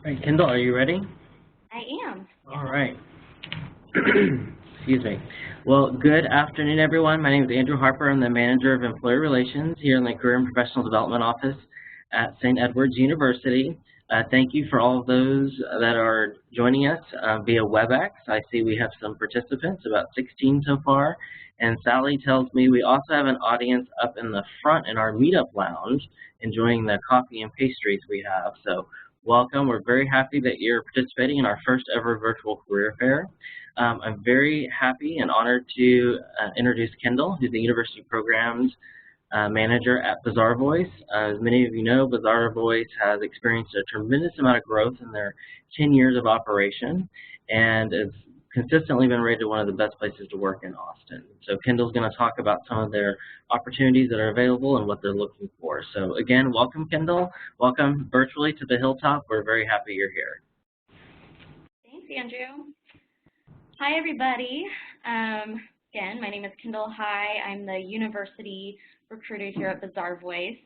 All right, Kendall, are you ready? I am. All right. Excuse me. Well, good afternoon, everyone. My name is Andrew Harper. I'm the Manager of Employee Relations here in the Career and Professional Development Office at St. Edward's University. Thank you for all of those that are joining us via WebEx. I see we have some participants, about 16 so far. And Sally tells me we also have an audience up in the front in our meetup lounge enjoying the coffee and pastries we have. So welcome. We're very happy that you're participating in our first ever virtual career fair. I'm very happy and honored to introduce Kendall, who's the University Programs Manager at Bazaarvoice. As many of you know, Bazaarvoice has experienced a tremendous amount of growth in their 10 years of operation and has consistently been rated one of the best places to work in Austin. So Kendall's going to talk about some of their opportunities that are available and what they're looking for. So again, welcome, Kendall. Welcome virtually to the Hilltop. We're very happy you're here. Thanks, Andrew. Hi, everybody. Again, my name is Kendall. Hi, I'm the university recruiter here at Bazaarvoice.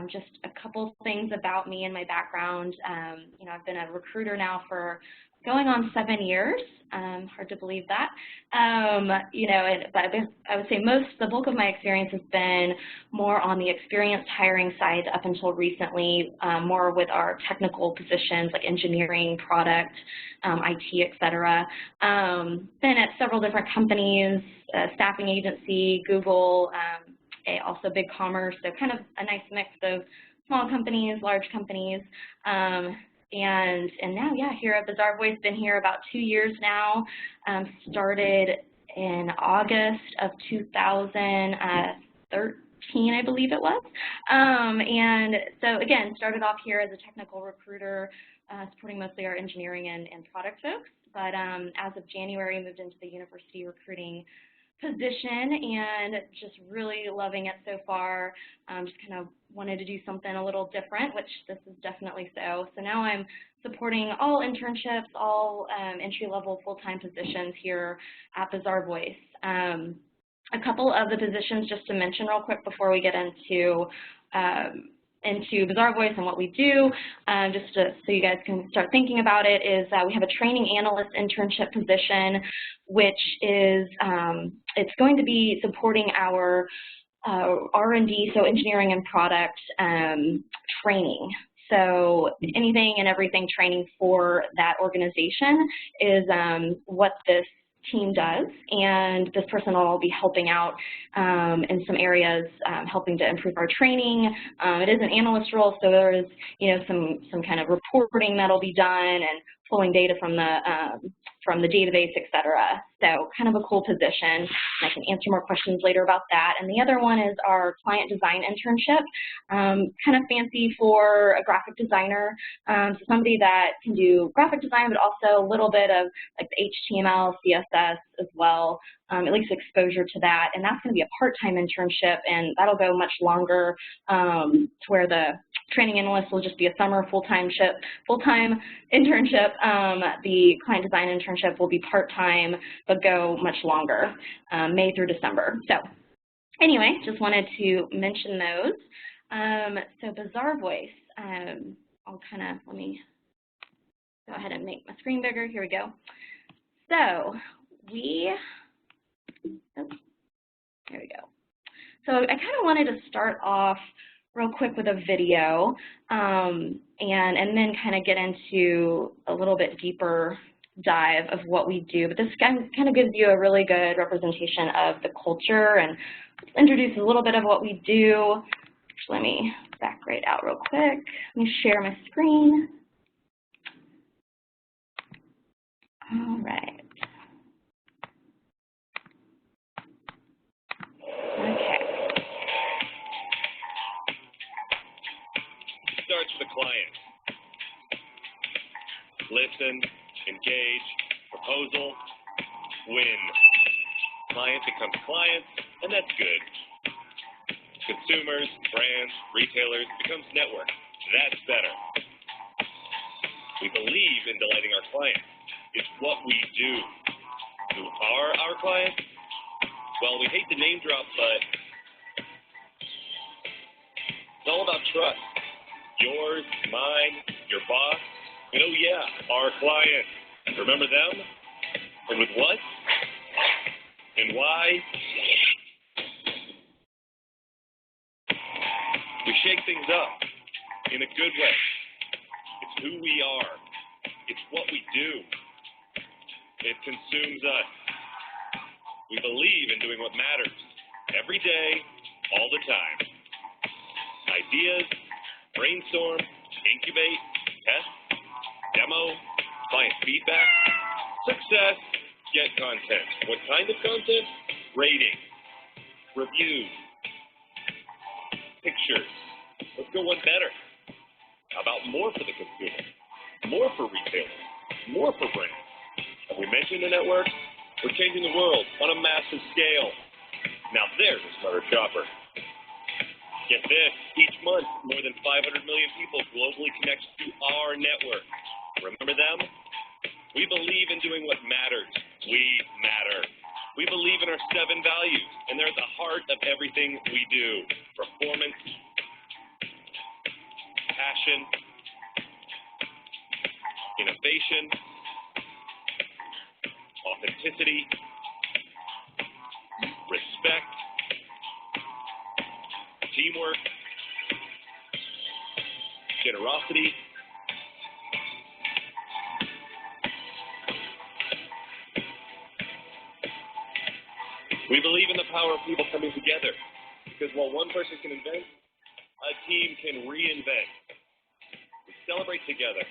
Just a couple things about me and my background. I've been a recruiter now for going on 7 years. Hard to believe that. But I would say the bulk of my experience has been more on the experienced hiring side up until recently, more with our technical positions like engineering, product, IT, et cetera. Been at several different companies, staffing agency, Google, also big commerce, so kind of a nice mix of small companies, large companies. And now, yeah, here at Bazaarvoice, been here about 2 years now. Started in August of 2013, I believe it was. And so, again, started off here as a technical recruiter, supporting mostly our engineering and product folks. But as of January, moved into the university recruiting position and just really loving it so far. Just kind of wanted to do something a little different, which this is definitely so. So now I'm supporting all internships, all entry-level full-time positions here at Bazaarvoice. A couple of the positions just to mention real quick before we get into Bazaarvoice and what we do, just so you guys can start thinking about it, is that we have a training analyst internship position, which is, it's going to be supporting our R&D, so engineering and product training. So anything and everything training for that organization is what this team does, and this person will be helping out in some areas, helping to improve our training. It is an analyst role, so there is, some kind of reporting that'll be done and pulling data from the database, et cetera. So kind of a cool position. I can answer more questions later about that. And the other one is our client design internship, kind of fancy for a graphic designer, so somebody that can do graphic design, but also a little bit of like the HTML, CSS as well, at least exposure to that. And that's going to be a part-time internship, and that'll go much longer, to where the training analyst will just be a summer full-time internship. The client design internship will be part-time, but go much longer, May through December. So anyway, just wanted to mention those. So Bazaarvoice, let me go ahead and make my screen bigger. Here we go. So here we go. So I kind of wanted to start off real quick with a video, and then kind of get into a little bit deeper dive of what we do. But this kind of gives you a really good representation of the culture and introduces a little bit of what we do. Let me back right out real quick. Let me share my screen. All right. Starts the client. Listen, engage, proposal, win. Client becomes client, and that's good. Consumers, brands, retailers becomes network. That's better. We believe in delighting our clients. It's what we do. Who are our clients? Well, we hate to name drop, but it's all about trust. Yours, mine, your boss, And oh yeah, our clients. Remember them? And with what? And why? We shake things up in a good way. It's who we are. It's what we do. It consumes us. We believe in doing what matters every day, all the time. Ideas, brainstorm, incubate, test, demo, client feedback, success, get content. What kind of content? Rating, reviews, pictures. Let's go one better. How about more for the consumer, more for retailers, more for brands? Have we mentioned the network? We're changing the world on a massive scale. Now there's a smarter shopper. Get this, each month, more than 500 million people globally connect to our network. Remember them? We believe in doing what matters. We matter. We believe in our 7 values, and they're at the heart of everything we do. Performance, passion, innovation, authenticity, respect, teamwork, generosity, we believe in the power of people coming together, because while one person can invent, a team can reinvent. We celebrate together.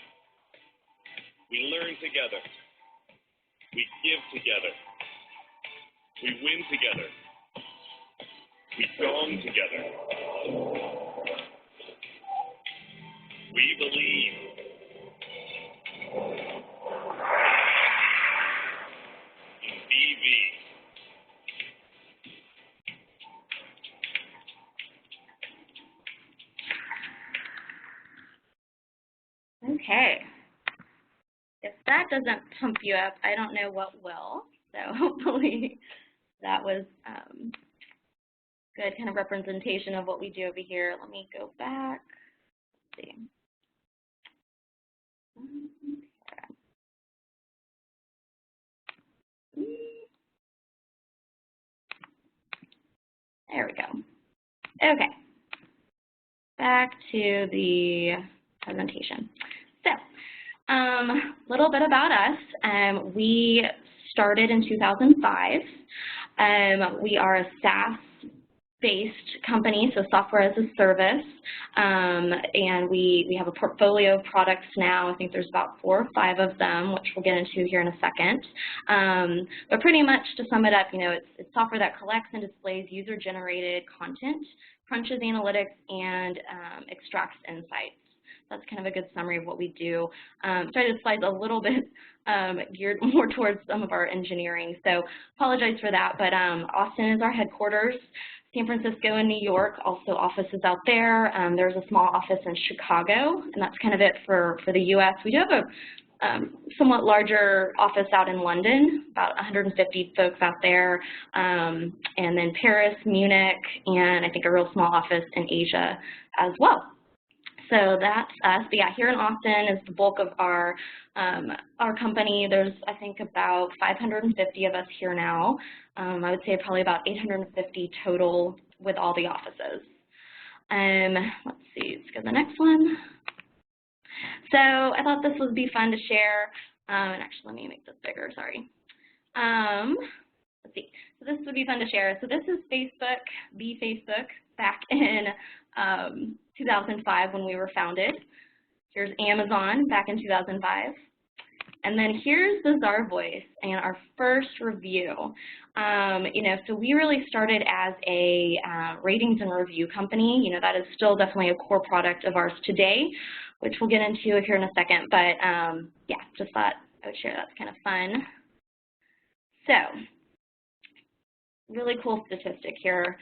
We learn together. We give together. We win together. We gong together. We believe. In BV. Okay. If that doesn't pump you up, I don't know what will. So hopefully that was good kind of representation of what we do over here. Let me go back. Let's see. There we go. Okay. Back to the presentation. So, a little bit about us. We started in 2005. We are a SaaS-based company, so software as a service, and we have a portfolio of products now. I think there's about 4 or 5 of them, which we'll get into here in a second. But pretty much to sum it up, you know, it's software that collects and displays user-generated content, crunches analytics, and extracts insights. That's kind of a good summary of what we do. Sorry, this slide's a little bit geared more towards some of our engineering, so apologize for that, but Austin is our headquarters. San Francisco and New York, also offices out there. There's a small office in Chicago, and that's kind of it for the U.S. We do have a somewhat larger office out in London, about 150 folks out there, and then Paris, Munich, and I think a real small office in Asia as well. So that's us. But yeah, here in Austin is the bulk of our company. There's, I think, about 550 of us here now. I would say probably about 850 total with all the offices. Let's see, let's go to the next one. So I thought this would be fun to share. And actually, let me make this bigger, sorry. Let's see, so this would be fun to share. So this is Facebook, the Facebook, back in 2005 when we were founded. Here's Amazon back in 2005. And then here's Bazaarvoice and our first review. You know, so we really started as a ratings and review company. You know, that is still definitely a core product of ours today, which we'll get into here in a second. But yeah, just thought I would share. That's kind of fun. So, really cool statistic here.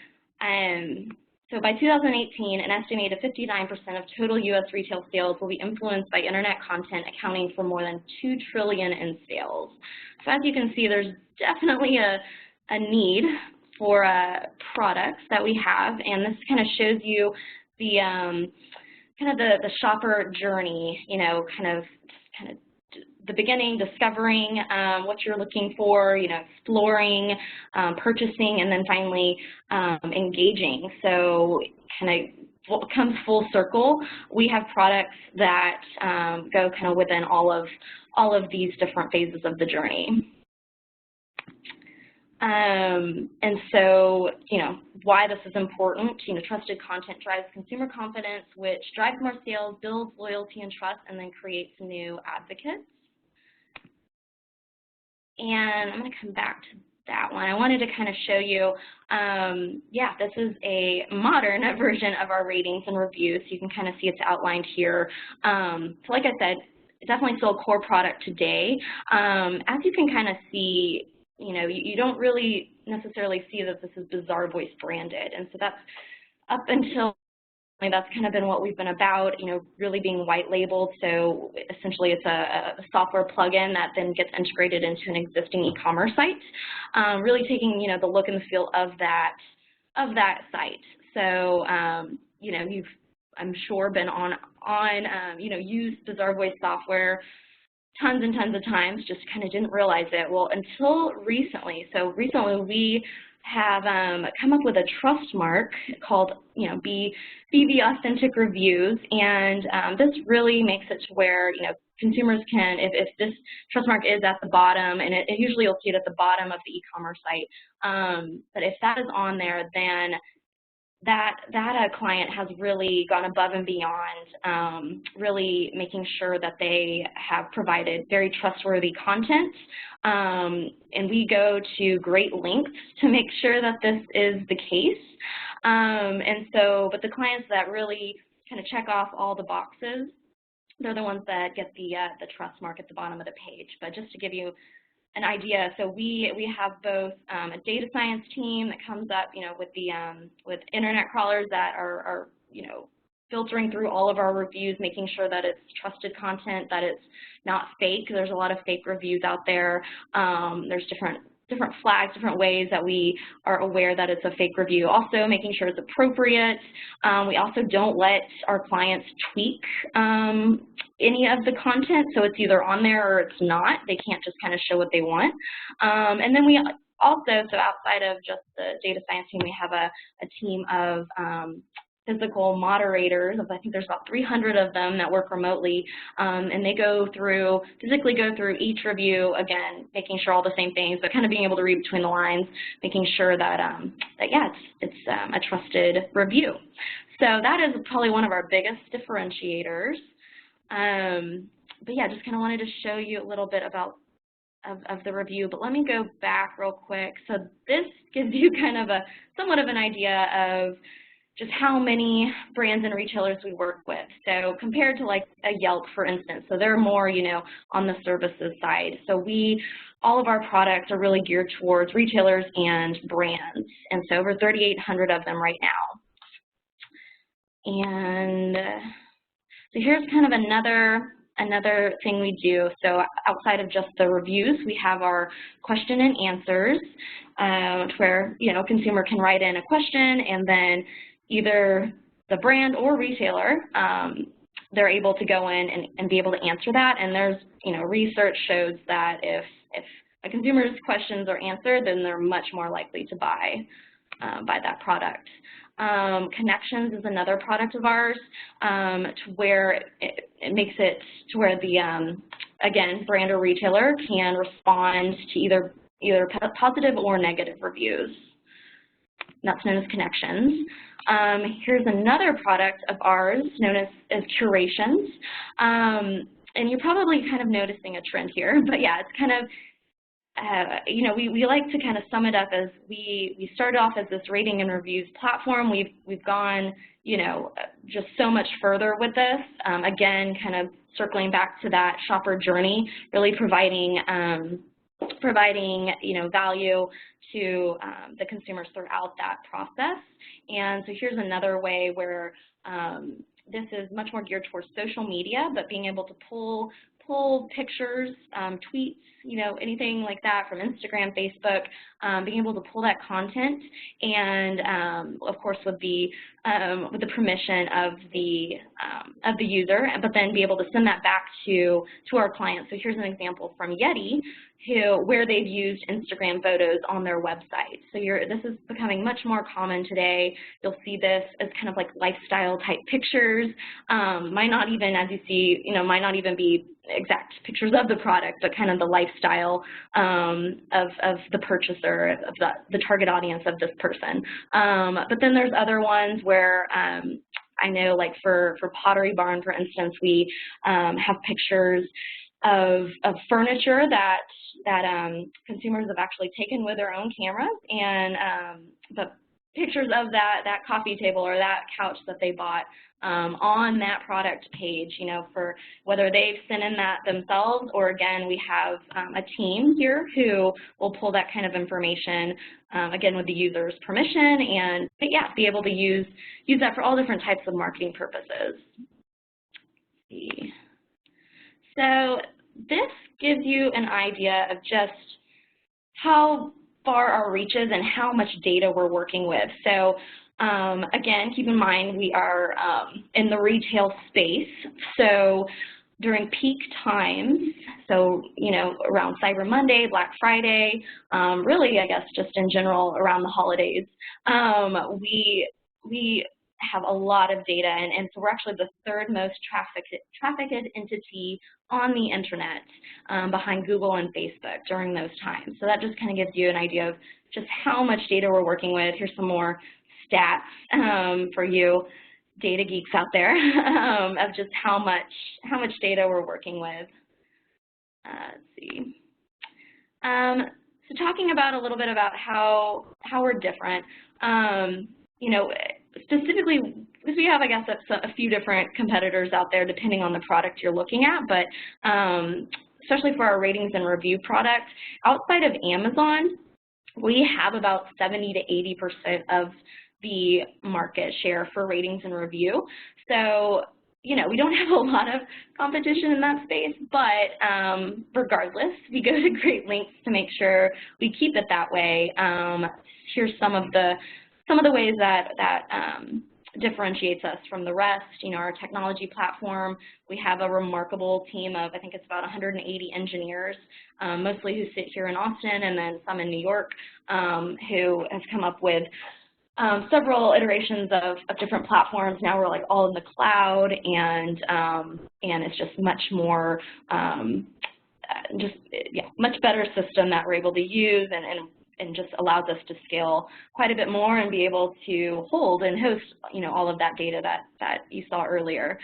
So by 2018, an estimated 59% of total U.S. retail sales will be influenced by internet content, accounting for more than $2 trillion in sales. So as you can see, there's definitely a need for products that we have, and this kind of shows you the kind of the shopper journey, you know, kind of kind of the beginning, discovering what you're looking for, exploring, purchasing, and then finally engaging. So kind of comes full circle. We have products that go kind of within all of these different phases of the journey. And so, why this is important, trusted content drives consumer confidence, which drives more sales, builds loyalty and trust, and then creates new advocates. And I'm going to come back to that one. I wanted to kind of show you, this is a modern version of our ratings and reviews. So you can kind of see it's outlined here. So like I said, it's definitely still a core product today. As you can kind of see, you don't really necessarily see that this is Bazaarvoice branded. And so that's up until that's kind of been what we've been about, really being white labeled. So essentially it's a software plugin that then gets integrated into an existing e-commerce site, really taking, the look and the feel of that site. So, you've, I'm sure, been on used Bazaarvoice software tons and tons of times, just kind of didn't realize it. Well, until recently. So recently we have come up with a trust mark called, BV Authentic Reviews, and this really makes it to where, consumers can, if this trust mark is at the bottom, and it usually you'll see it at the bottom of the e-commerce site, but if that is on there, then that client has really gone above and beyond, really making sure that they have provided very trustworthy content, and we go to great lengths to make sure that this is the case. And so, but the clients that really kind of check off all the boxes, they're the ones that get the trust mark at the bottom of the page. But just to give you an idea, so we have both a data science team that comes up, with internet crawlers that are filtering through all of our reviews, making sure that it's trusted content, that it's not fake. There's a lot of fake reviews out there. There's different flags, different ways that we are aware that it's a fake review. Also making sure it's appropriate. We also don't let our clients tweak any of the content, so it's either on there or it's not. They can't just kind of show what they want. And then we also, so outside of just the data science team, we have a team of physical moderators. I think there's about 300 of them that work remotely, and they physically go through each review, again, making sure all the same things, but kind of being able to read between the lines, making sure that, it's a trusted review. So that is probably one of our biggest differentiators. But yeah, just kind of wanted to show you a little bit about of the review, but let me go back real quick. So this gives you kind of somewhat of an idea of just how many brands and retailers we work with. So compared to like a Yelp, for instance, so they're more, on the services side. So all of our products are really geared towards retailers and brands, and so over 3,800 of them right now. And so here's kind of another thing we do. So outside of just the reviews, we have our question and answers, where a consumer can write in a question, and then either the brand or retailer, they're able to go in and be able to answer that. And there's, research shows that if a consumer's questions are answered, then they're much more likely to buy that product. Connections is another product of ours, to where it makes it to where the, again, brand or retailer can respond to either positive or negative reviews. That's known as Connections. Here's another product of ours known as Curations. And you're probably kind of noticing a trend here, but yeah, it's kind of, we like to kind of sum it up as we started off as this rating and reviews platform. We've gone, just so much further with this. Again, kind of circling back to that shopper journey, really providing value to the consumers throughout that process. And so here's another way where this is much more geared towards social media, but being able to pull pull pictures, tweets, anything like that from Instagram, Facebook, being able to pull that content, and of course with the permission of the user, but then be able to send that back to our clients. So here's an example from Yeti, where they've used Instagram photos on their website. So this is becoming much more common today. You'll see this as kind of like lifestyle type pictures. Might not even, as you see, might not even be exact pictures of the product, but kind of the lifestyle of the purchaser, of the target audience of this person. But then there's other ones where I know, like for Pottery Barn, for instance, we have pictures of furniture that consumers have actually taken with their own cameras, and the pictures of that coffee table or that couch that they bought on that product page, for whether they've sent in that themselves, or again, we have a team here who will pull that kind of information, again, with the user's permission, and be able to use that for all different types of marketing purposes. Let's see. So this gives you an idea of just how far our reach is and how much data we're working with. So again, keep in mind we are in the retail space, so during peak times, so around Cyber Monday, Black Friday, really I guess just in general around the holidays, we have a lot of data, and so we're actually the third most trafficked entity on the internet, behind Google and Facebook during those times. So that just kind of gives you an idea of just how much data we're working with. Here's some more stats for you data geeks out there, of just how much data we're working with. Let's see. So talking about a little bit about how we're different. Specifically, because we have, I guess, a few different competitors out there depending on the product you're looking at, but especially for our ratings and review product, outside of Amazon, we have about 70 to 80% of the market share for ratings and review. So, we don't have a lot of competition in that space, but regardless, we go to great lengths to make sure we keep it that way. Here's some of the ways that differentiates us from the rest. Our technology platform, we have a remarkable team of, I think it's about 180 engineers, mostly who sit here in Austin, and then some in New York, who have come up with several iterations of different platforms. Now we're like all in the cloud, and it's just much more, much better system that we're able to use, and just allows us to scale quite a bit more and be able to hold and host, all of that data that you saw earlier.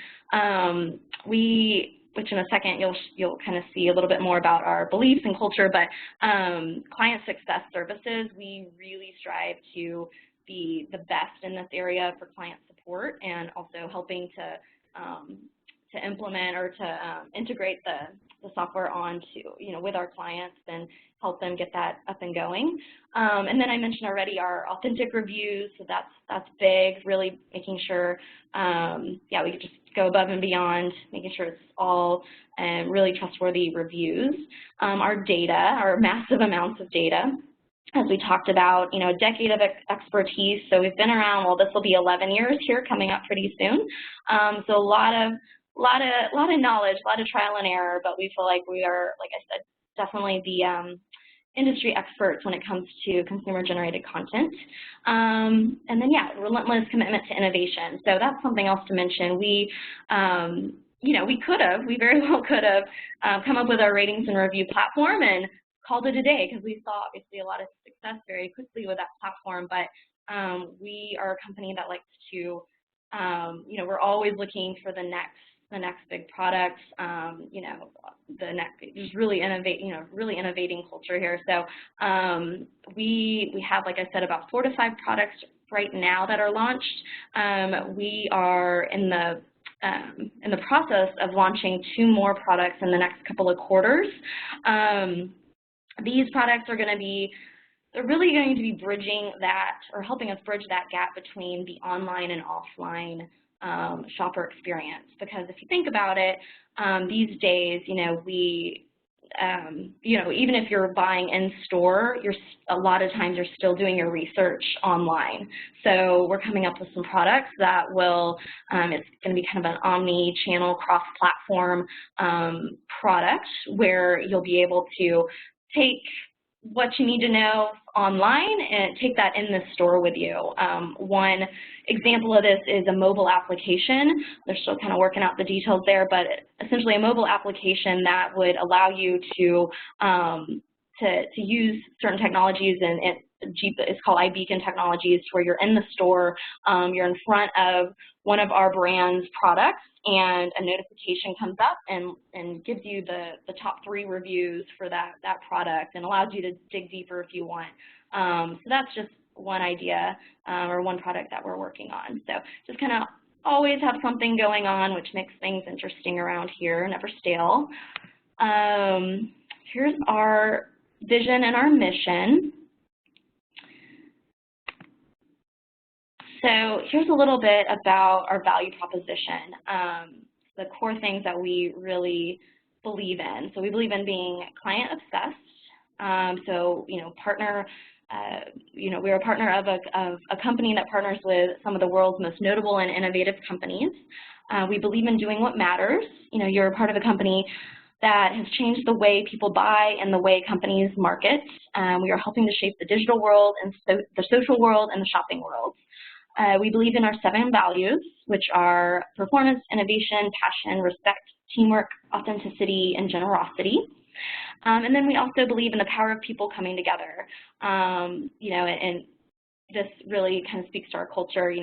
Which in a second you'll kind of see a little bit more about our beliefs and culture, but client success services, we really strive to be the best in this area for client support, and also helping to implement or to integrate the software onto, with our clients and help them get that up and going. And then I mentioned already our authentic reviews, so that's big, really making sure, we could just go above and beyond, making sure it's all really trustworthy reviews. Our data, our massive amounts of data, as we talked about, a decade of expertise. So we've been around, well, this will be 11 years here, coming up pretty soon. So a lot of knowledge, a lot of trial and error, but we feel like we are, like I said, definitely the industry experts when it comes to consumer-generated content. And then, relentless commitment to innovation. So that's something else to mention. We very well could have come up with our ratings and review platform and called it a day, because we saw obviously a lot of success very quickly with that platform. But we are a company that likes to, we're always looking for the next big product, just really innovating culture here. So we have, like I said, about 4 to 5 products right now that are launched. We are in the process of launching 2 more products in the next couple of quarters. These products are they're really going to be bridging that, or helping us bridge that gap between the online and offline shopper experience. Because if you think about it, these days, even if you're buying in store, a lot of times you're still doing your research online. So we're coming up with some products that will, it's going to be kind of an omni-channel, cross-platform product where you'll be able to take what you need to know online and take that in the store with you. One example of this is a mobile application. They're still kind of working out the details there, but essentially a mobile application that would allow you to use certain technologies, and it's called iBeacon Technologies, where you're in the store, you're in front of one of our brand's products, and a notification comes up and gives you the top 3 reviews for that product and allows you to dig deeper if you want. So that's just one idea or one product that we're working on. So just kind of always have something going on, which makes things interesting around here, never stale. Here's our vision and our mission. So here's a little bit about our value proposition, the core things that we really believe in. So we believe in being client obsessed. Partner. We're a partner of a company that partners with some of the world's most notable and innovative companies. We believe in doing what matters. You're a part of a company that has changed the way people buy and the way companies market. We are helping to shape the digital world and the social world and the shopping world. We believe in our 7 values, which are performance, innovation, passion, respect, teamwork, authenticity, and generosity. And then we also believe in the power of people coming together. And this really kind of speaks to our culture.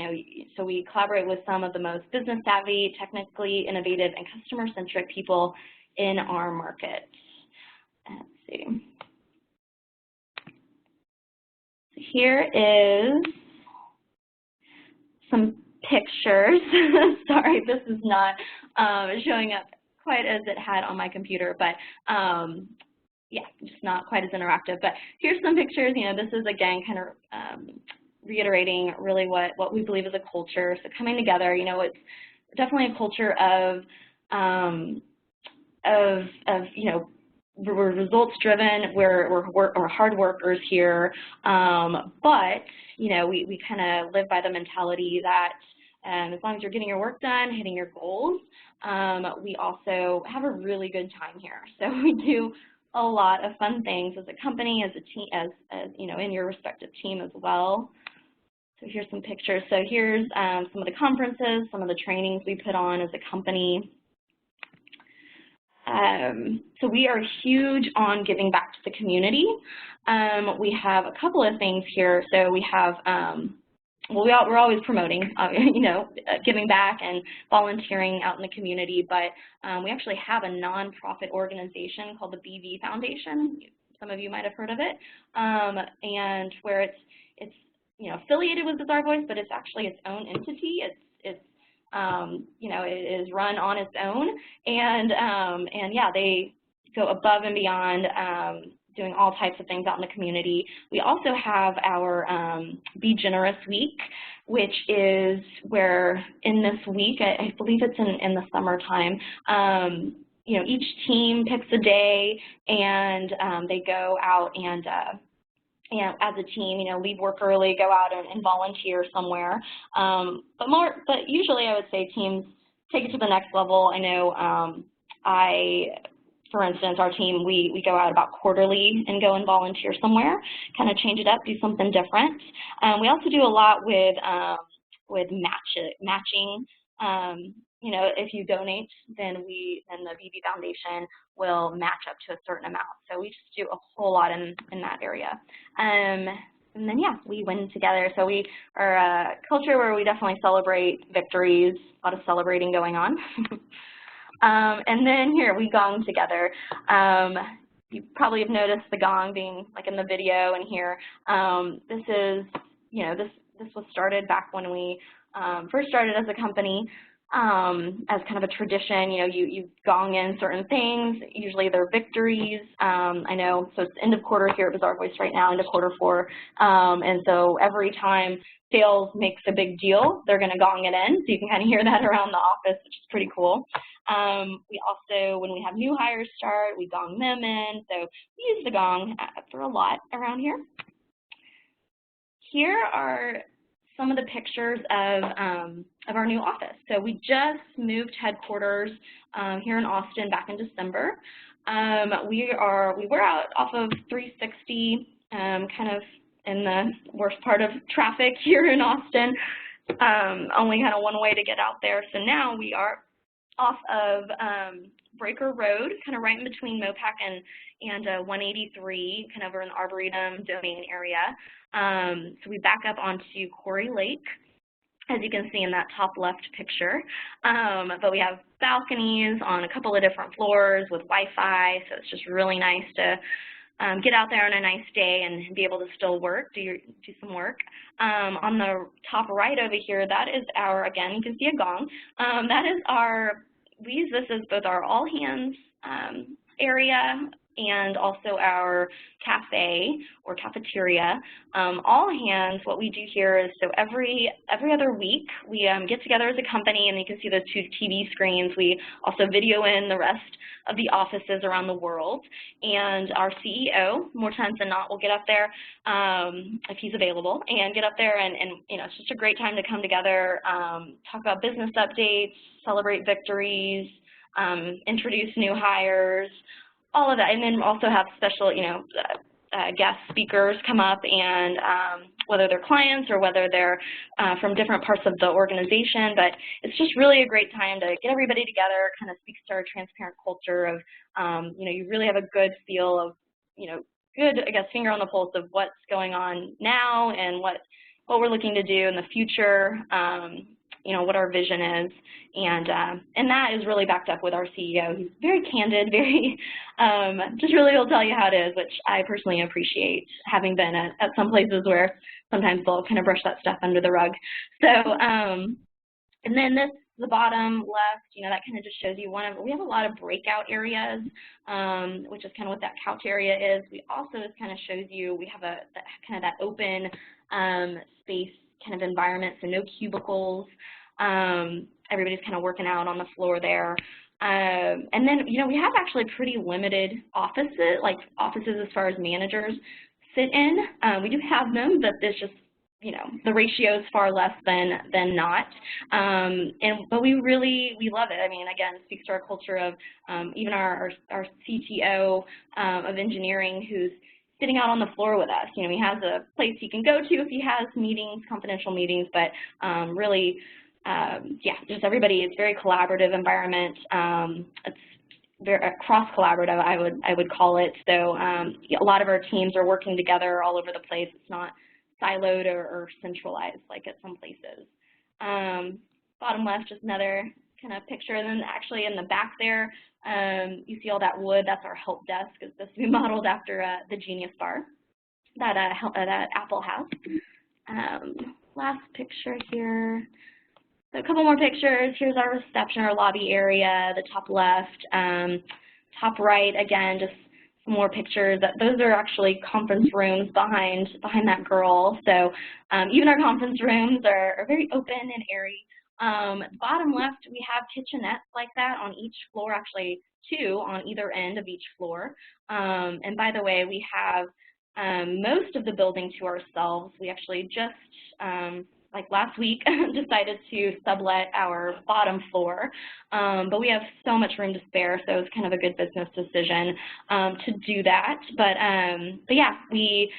So we collaborate with some of the most business savvy, technically innovative, and customer-centric people in our market. Let's see. So here is some pictures. Sorry, this is not showing up quite as it had on my computer, but yeah, just not quite as interactive. But here's some pictures. This is again kind of reiterating really what we believe is a culture. So coming together, it's definitely a culture of we're results driven. We're hard workers here, but we kind of live by the mentality that as long as you're getting your work done, hitting your goals, we also have a really good time here. So we do a lot of fun things as a company, as a team, as in your respective team as well. So here's some pictures. So here's some of the conferences, some of the trainings we put on as a company. So we are huge on giving back to the community. We have a couple of things here. So we have, we're always promoting, giving back and volunteering out in the community, but we actually have a nonprofit organization called the BV Foundation. Some of you might have heard of it, and where it's affiliated with Bazaarvoice, but it's actually its own entity. It is run on its own, and yeah, they go above and beyond doing all types of things out in the community. We also have our Be Generous Week, which is where in this week, I believe it's in the summertime, each team picks a day and they go out and as a team, leave work early, go out and volunteer somewhere. But usually I would say teams take it to the next level. I know for instance, our team, we go out about quarterly and go and volunteer somewhere, kind of change it up, do something different. We also do a lot with matching. If you donate, then the BB Foundation will match up to a certain amount. So we just do a whole lot in that area. And then, yeah, we win together. So we are a culture where we definitely celebrate victories, a lot of celebrating going on. And then here, we gong together. You probably have noticed the gong being like in the video and here. This is, this was started back when we first started as a company. as kind of a tradition. You know, you gong in certain things. Usually they're victories. I know, so it's end of quarter here at Bazaarvoice right now, into quarter 4. And so every time sales makes a big deal, they're going to gong it in. So you can kind of hear that around the office, which is pretty cool. We also, when we have new hires start, we gong them in. So we use the gong for a lot around here. Here are some of the pictures of our new office. So we just moved headquarters here in Austin back in December. We were out off of 360, kind of in the worst part of traffic here in Austin. Only kind of one way to get out there. So now we are off of Breaker Road, kind of right in between Mopac and 183, kind of over in the Arboretum domain area. So we back up onto Quarry Lake, as you can see in that top left picture. But we have balconies on a couple of different floors with Wi-Fi, so it's just really nice to get out there on a nice day and be able to still work, do some work. On the top right over here, that is our, again, you can see a gong. That is our, we use this as both our all hands area and also our cafe or cafeteria. All hands, what we do here is, so every other week we get together as a company, and you can see those 2 TV screens. We also video in the rest of the offices around the world, and our CEO, more times than not, will get up there if he's available, and get up there, and you know, it's just a great time to come together, talk about business updates, celebrate victories, introduce new hires, all of that, and then also have special, you know, guest speakers come up, and whether they're clients or whether they're from different parts of the organization. But it's just really a great time to get everybody together, kind of speaks to our transparent culture of, you know, you really have a good feel of, you know, good, I guess, finger on the pulse of what's going on now and what we're looking to do in the future, you know, what our vision is, and that is really backed up with our CEO. He's very candid, very, just really will tell you how it is, which I personally appreciate, having been at some places where sometimes they'll kind of brush that stuff under the rug. So, and then this, the bottom left, you know, that kind of just shows you we have a lot of breakout areas, which is kind of what that couch area is. We also, this kind of shows you, we have kind of that open space kind of environment, so no cubicles. Everybody's kind of working out on the floor there. And then, you know, we have actually pretty limited offices as far as managers sit in. We do have them, but there's just, you know, the ratio is far less than not. But we love it. I mean, again, it speaks to our culture of even our CTO of engineering, who's sitting out on the floor with us. You know, he has a place he can go to if he has meetings, confidential meetings, but really, yeah, just everybody, it's a very collaborative environment. It's very cross-collaborative, I would call it. So a lot of our teams are working together all over the place. It's not siloed or centralized like at some places. Bottom left, just another kind of picture. And then actually in the back there, you see all that wood. That's our help desk. It's supposed to be modeled after the Genius Bar that Apple has. Last picture here. So a couple more pictures. Here's our reception, our lobby area, the top left. Top right, again, just some more pictures. Those are actually conference rooms behind that girl. So even our conference rooms are very open and airy. Bottom left, we have kitchenettes like that on each floor, actually 2 on either end of each floor. And by the way, we have most of the building to ourselves. We actually just, like last week, decided to sublet our bottom floor. But we have so much room to spare, so it's kind of a good business decision to do that. But yeah, we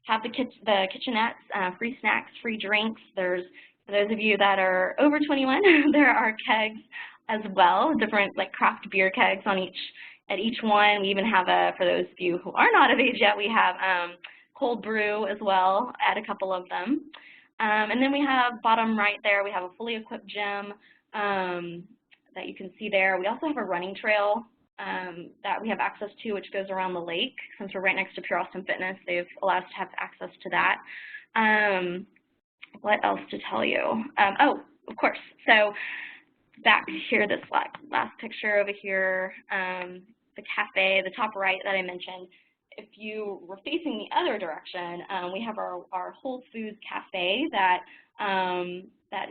have the kitchenettes, free snacks, free drinks. For those of you that are over 21, there are kegs as well, different like craft beer kegs at each one. We even have for those of you who are not of age yet, we have cold brew as well at a couple of them. And then we have bottom right there, we have a fully equipped gym that you can see there. We also have a running trail that we have access to, which goes around the lake. Since we're right next to Pure Austin Fitness, they've allowed us to have access to that. What else to tell you? Oh, of course. So back here, this last picture over here, the cafe, the top right that I mentioned. If you were facing the other direction, we have our Whole Foods cafe that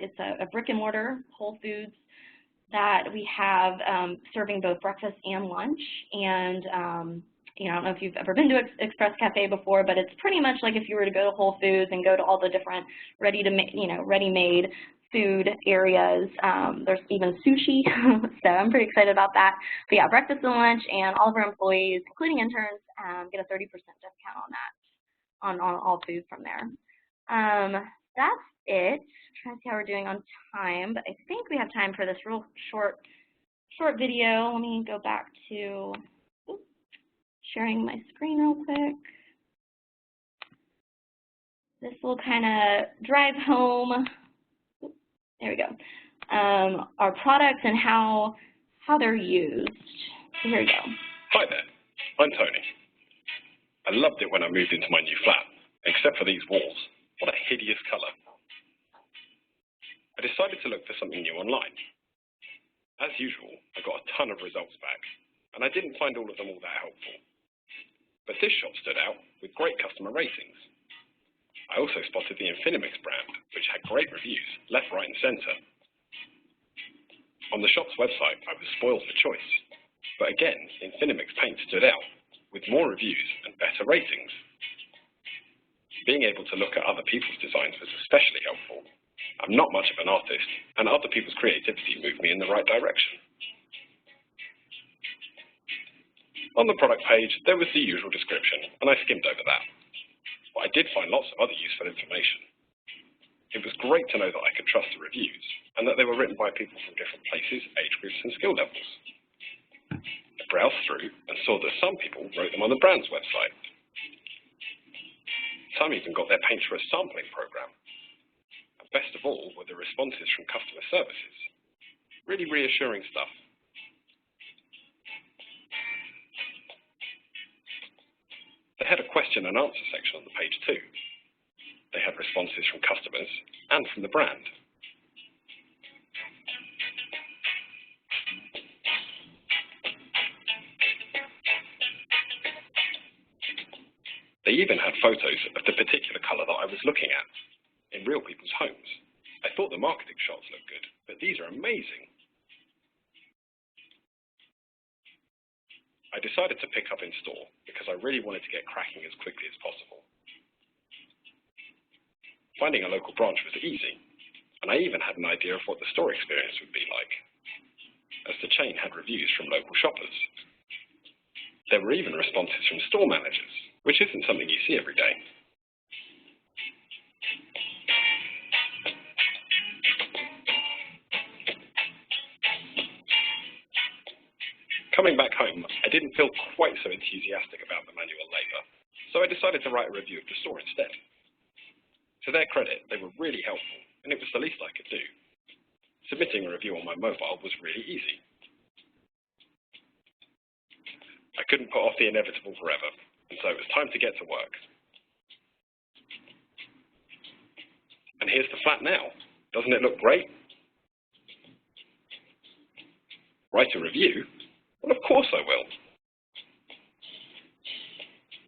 is a brick and mortar Whole Foods that we have serving both breakfast and lunch. And you know, I don't know if you've ever been to Express Cafe before, but it's pretty much like if you were to go to Whole Foods and go to all the different ready-made food areas. There's even sushi, so I'm pretty excited about that. But yeah, breakfast and lunch, and all of our employees, including interns, get a 30% discount on that, on all food from there. That's it. I'm trying to see how we're doing on time, but I think we have time for this real short video. Let me go back to sharing my screen real quick. This will kind of drive home. There we go. Our products and how they're used. So here we go. Hi there, I'm Tony. I loved it when I moved into my new flat, except for these walls. What a hideous colour. I decided to look for something new online. As usual, I got a ton of results back, and I didn't find all of them all that helpful. But this shop stood out with great customer ratings. I also spotted the Infinimix brand, which had great reviews, left, right, and centre. On the shop's website, I was spoiled for choice. But again, Infinimix paint stood out, with more reviews and better ratings. Being able to look at other people's designs was especially helpful. I'm not much of an artist, and other people's creativity moved me in the right direction. On the product page, there was the usual description, and I skimmed over that. But I did find lots of other useful information. It was great to know that I could trust the reviews, and that they were written by people from different places, age groups, and skill levels. I browsed through and saw that some people wrote them on the brand's website. Some even got their paint for a sampling program. And best of all were the responses from customer services. Really reassuring stuff. They had a question and answer section on the page too. They had responses from customers and from the brand. They even had photos of the particular colour that I was looking at, in real people's homes. I thought the marketing shots looked good, but these are amazing. I decided to pick up in store because I really wanted to get cracking as quickly as possible. Finding a local branch was easy, and I even had an idea of what the store experience would be like, as the chain had reviews from local shoppers. There were even responses from store managers, which isn't something you see every day. Coming back home, I didn't feel quite so enthusiastic about the manual labour, so I decided to write a review of the store instead. To their credit, they were really helpful, and it was the least I could do. Submitting a review on my mobile was really easy. I couldn't put off the inevitable forever, and so it was time to get to work. And here's the flat now. Doesn't it look great? Write a review? Well, of course I will.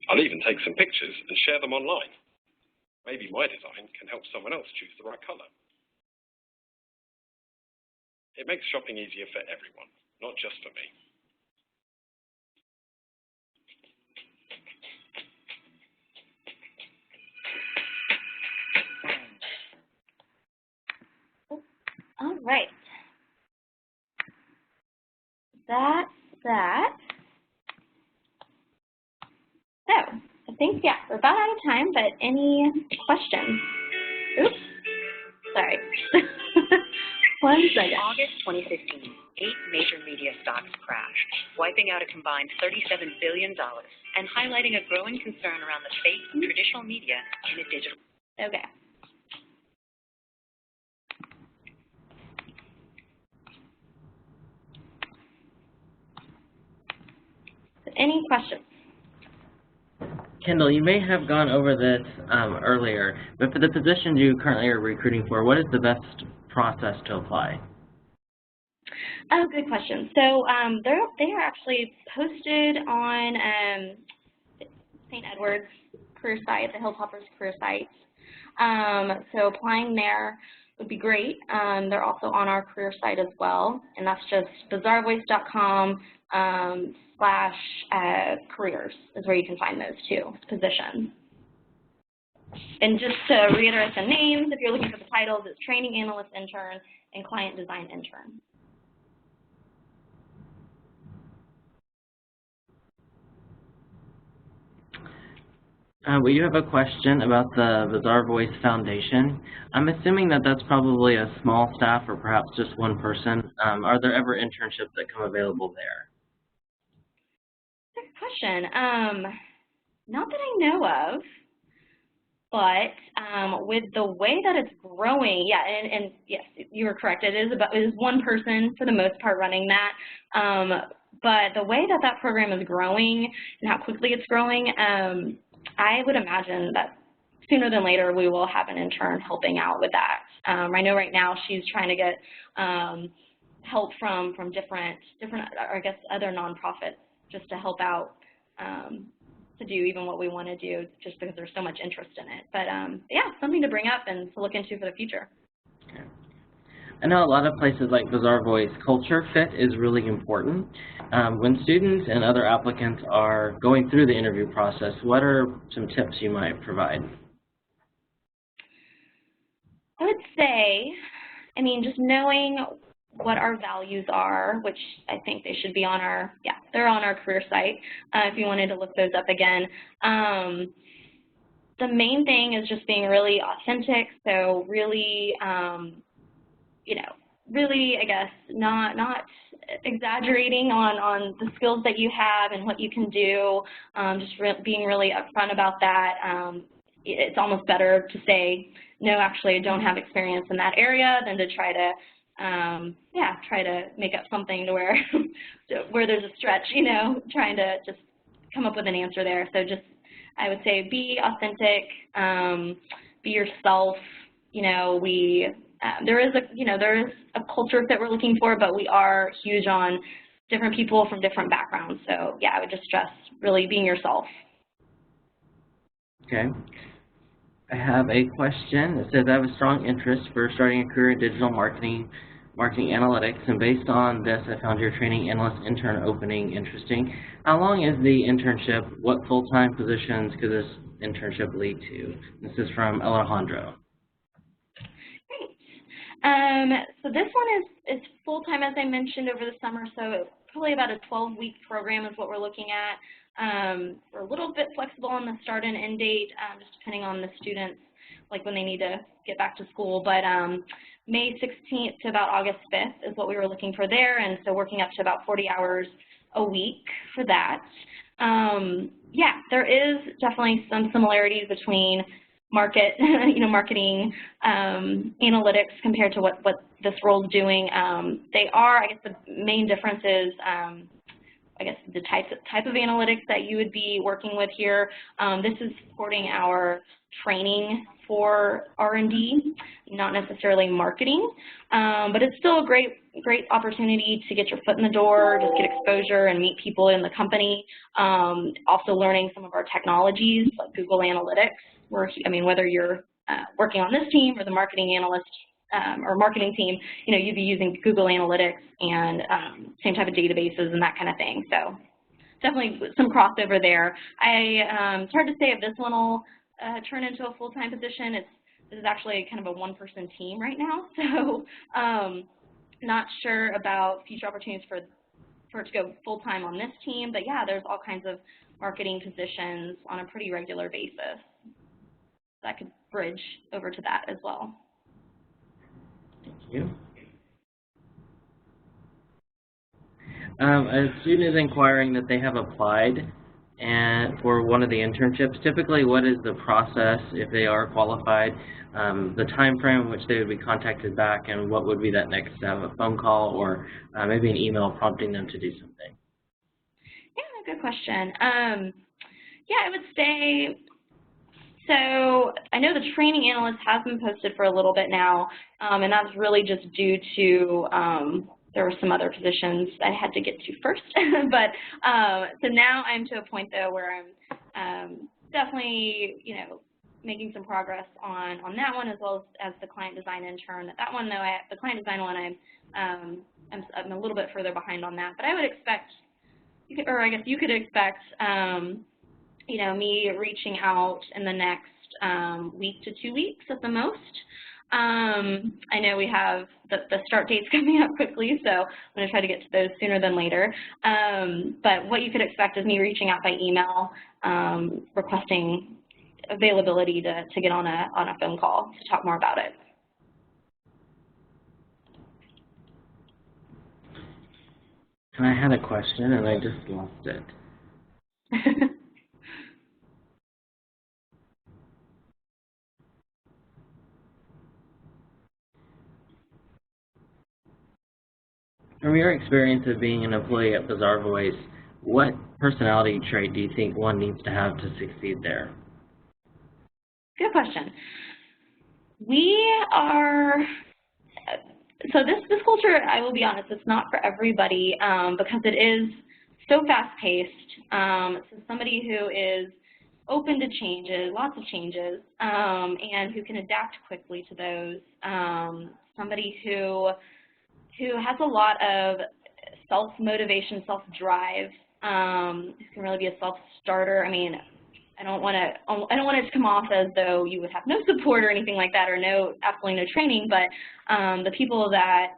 I'll even take some pictures and share them online. Maybe my design can help someone else choose the right colour. It makes shopping easier for everyone, not just for me. All right. That's that. So, I think, yeah, we're about out of time, but any questions? Oops, sorry. 1 second. August 2015, 8 major media stocks crashed, wiping out a combined $37 billion and highlighting a growing concern around the fate of traditional media in a digital. Okay. Any questions? Kendall, you may have gone over this earlier, but for the positions you currently are recruiting for, what is the best process to apply? Oh, good question. So they are actually posted on St. Edward's career site, the Hilltopper's career site. So applying there would be great. They're also on our career site as well, and that's just bazaarvoice.com /careers is where you can find those two positions. And just to reiterate the names, if you're looking for the titles, it's Training Analyst Intern and Client Design Intern. We do have a question about the Bazaarvoice Foundation. I'm assuming that that's probably a small staff or perhaps just one person. Are there ever internships that come available there? Good question. Not that I know of, but with the way that it's growing, yeah, and yes, you were correct. It is one person for the most part running that. But the way that that program is growing and how quickly it's growing, I would imagine that sooner than later we will have an intern helping out with that. I know right now she's trying to get help from different, I guess, other nonprofits just to help out to do even what we want to do, just because there's so much interest in it. But yeah, something to bring up and to look into for the future. Okay. I know a lot of places like Bazaarvoice, culture fit is really important. When students and other applicants are going through the interview process, what are some tips you might provide? I would say, I mean, just knowing what our values are, which I think they should be on our, yeah, they're on our career site if you wanted to look those up again. The main thing is just being really authentic, so really, you know, really, I guess, not exaggerating on the skills that you have and what you can do, just being really upfront about that. It's almost better to say, no, actually, I don't have experience in that area than to try to, yeah, try to make up something to where, there's a stretch, you know, trying to just come up with an answer there. So just, I would say, be authentic, be yourself. You know, there is a culture that we're looking for, but we are huge on different people from different backgrounds. So yeah, I would just stress really being yourself. Okay. I have a question that says, I have a strong interest for starting a career in digital marketing analytics, and based on this, I found your training analyst intern opening interesting. How long is the internship? What full-time positions could this internship lead to? This is from Alejandro. Great. So this one is full-time, as I mentioned, over the summer, so probably about a 12-week program is what we're looking at. We're a little bit flexible on the start and end date, just depending on the students, like when they need to get back to school. But May 16th to about August 5th is what we were looking for there, and so working up to about 40 hours a week for that. Yeah, there is definitely some similarities between marketing analytics compared to what this role is doing. They are, I guess, the main difference is, I guess, the type of analytics that you would be working with here. This is supporting our training for R&D, not necessarily marketing, but it's still a great opportunity to get your foot in the door, just get exposure and meet people in the company. Also learning some of our technologies like Google Analytics. Whether you're working on this team or the marketing analyst or marketing team, you'd be using Google Analytics and same type of databases and that kind of thing. So definitely some crossover there. It's hard to say if this one will turn into a full-time position. This is actually kind of a one-person team right now, so not sure about future opportunities for it to go full-time on this team. But yeah, there's all kinds of marketing positions on a pretty regular basis that could bridge over to that as well. Thank you. A student is inquiring that they have applied for one of the internships. Typically, what is the process if they are qualified, the time frame in which they would be contacted back, and what would be that next step, a phone call or maybe an email prompting them to do something? Yeah, good question. Yeah, I would say, so I know the training analyst has been posted for a little bit now, and that's really just due to there were some other positions I had to get to first. But so now I'm to a point though where I'm definitely, making some progress on that one, as well as the client design intern. That one though, the client design one, I'm a little bit further behind on that. But I would expect, or I guess you could expect, me reaching out in the next week to 2 weeks at the most. I know we have the start dates coming up quickly, so I'm going to try to get to those sooner than later. But what you could expect is me reaching out by email, requesting availability to get on a phone call to talk more about it. I had a question and I just lost it. From your experience of being an employee at Bazaarvoice, what personality trait do you think one needs to have to succeed there? Good question. We are, so this culture, I will be honest, it's not for everybody because it is so fast-paced. So somebody who is open to changes, lots of changes, and who can adapt quickly to those. Somebody who has a lot of self-motivation, self-drive, who can really be a self-starter. I mean, I don't want it to come off as though you would have no support or anything like that, or absolutely no training. But the people that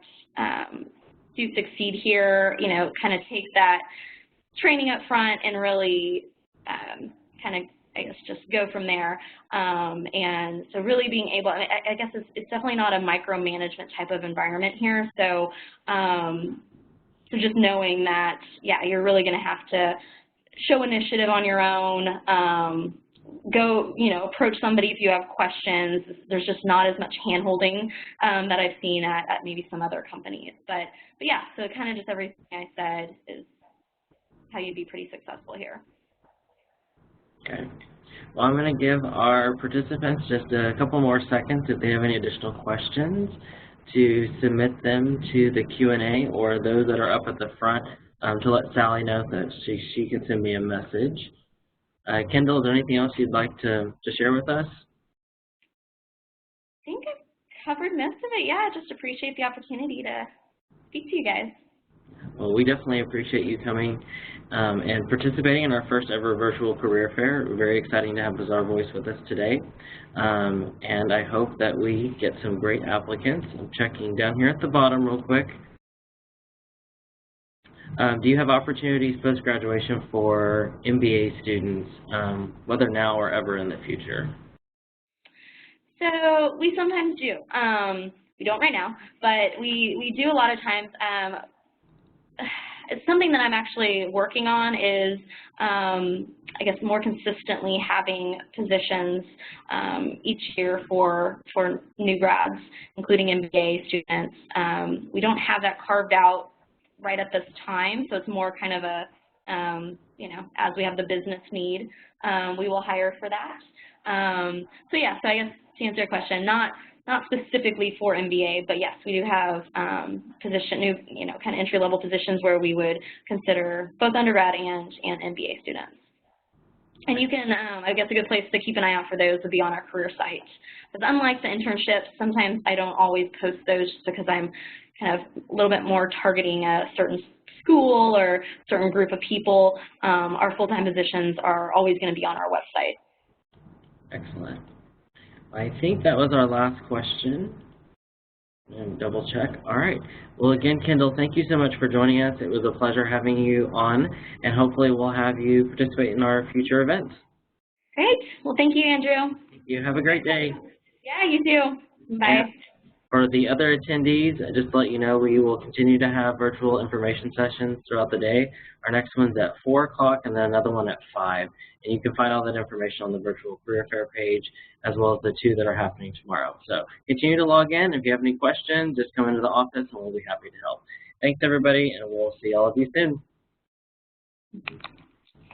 do succeed here, kind of take that training up front and really kind of, I guess, just go from there. And so really being able, I guess it's definitely not a micromanagement type of environment here. So, so just knowing that, yeah, you're really going to have to show initiative on your own, go, approach somebody if you have questions. There's just not as much hand-holding that I've seen at maybe some other companies. But yeah, so kind of just everything I said is how you'd be pretty successful here. Okay. Well, I'm going to give our participants just a couple more seconds if they have any additional questions to submit them to the Q&A, or those that are up at the front to let Sally know that she can send me a message. Kendall, is there anything else you'd like to share with us? I think I've covered most of it. Yeah, just appreciate the opportunity to speak to you guys. Well, we definitely appreciate you coming and participating in our first ever virtual career fair. We're very exciting to have Bazaarvoice with us today. And I hope that we get some great applicants. I'm checking down here at the bottom real quick. Do you have opportunities post-graduation for MBA students, whether now or ever in the future? So we sometimes do. We don't right now, but we do a lot of times. It's something that I'm actually working on is, I guess, more consistently having positions each year for new grads, including MBA students. We don't have that carved out right at this time, so it's more kind of a, as we have the business need, we will hire for that. So yeah, so I guess to answer your question, not specifically for MBA, but yes, we do have kind of entry-level positions where we would consider both undergrad and MBA students. And you can, I guess a good place to keep an eye out for those would be on our career site. Because unlike the internships, sometimes I don't always post those just because I'm kind of a little bit more targeting a certain school or certain group of people. Our full-time positions are always going to be on our website. Excellent. I think that was our last question. And double check. All right. Well, again, Kendall, thank you so much for joining us. It was a pleasure having you on, and hopefully we'll have you participate in our future events. Great. Well, thank you, Andrew. You have a great day. Yeah, you too. Bye. And for the other attendees, just to let you know, we will continue to have virtual information sessions throughout the day. Our next one's at 4 o'clock and then another one at 5. And you can find all that information on the Virtual Career Fair page, as well as the 2 that are happening tomorrow. So continue to log in. If you have any questions, just come into the office and we'll be happy to help. Thanks, everybody, and we'll see all of you soon.